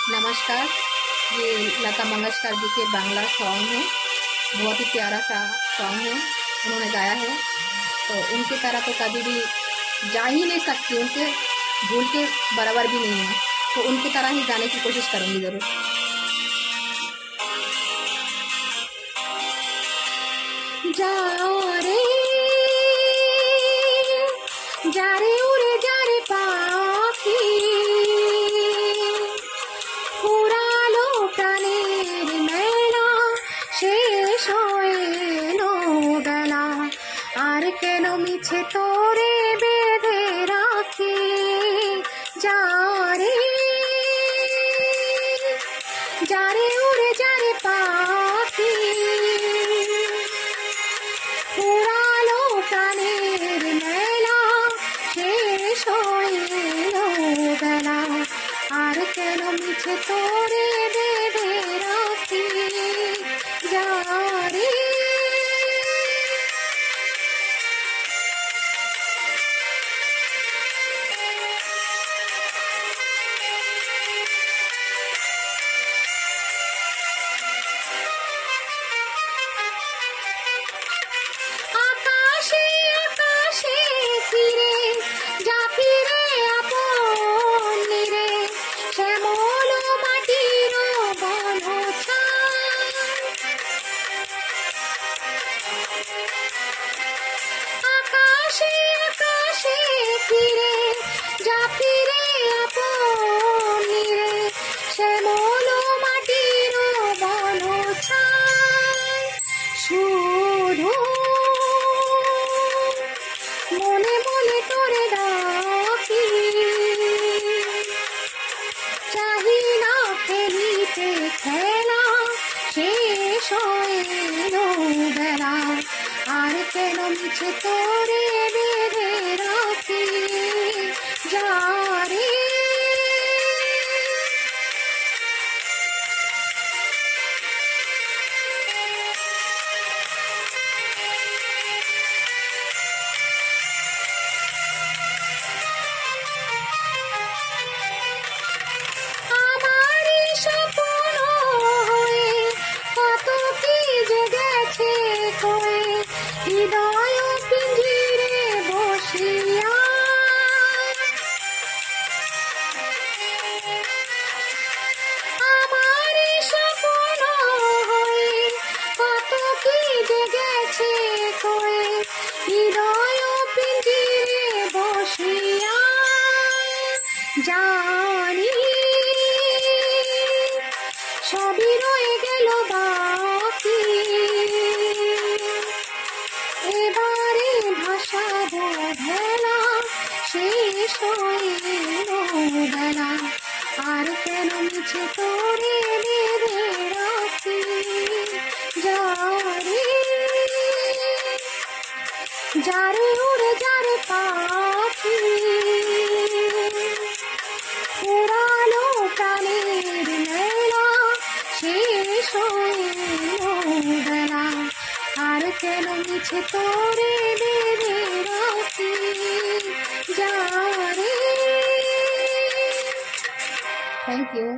नमस्कार। ये लता मंगेशकर जी के बांग्ला सॉन्ग है। बहुत ही प्यारा सा सॉन्ग है, उन्होंने गाया है। तो उनकी तरह तो कभी भी जा ही नहीं सकती, उनके भूल के बराबर भी नहीं है। तो उनकी तरह ही गाने की कोशिश करूँगी ज़रूर। जा रे जा रे उड़े जा रे পাখি, পুরালো প্রাণের মেলা শেষ হয়ে এলো বেলা, আর কেন মিছে তোরে বেঁধে রাখি। যা রে উড়ে যা রে পাখি, পুরালো প্রাণের মেলা শেষ হয়ে এলো বেলা, আর কেন মিছে তোরে বেঁধে রাখি। যা রে শুধু মনে মনে তোরে ডাকি, চাহি না খেলিতে খেলা শেষ হয়ে এলো বেলা, আর কেন মিছে তোরে বেঁধে রাখি। যা রে হৃদয় পিঞ্জিরে বসিয়া, আমার স্বপ্ন হয়ে কত কি জেগেছে কয়ে, হৃদয় পিঞ্জিরে বসিয়া। জানি সবই রয়ে গেল বাকি, এবারে ভাসাবো ভেলা শেষ হয়ে এলো বেলা, আর কেন মিছে তোরে বেঁধে রাখি। যা রে উড়ে যা রে পাখি, পুরানো প্রাণের মেলা শেষ হয়ে এলো বেলা, আর কেন মিছে তোরে বেঁধে রাখি। যা রে। Thank you.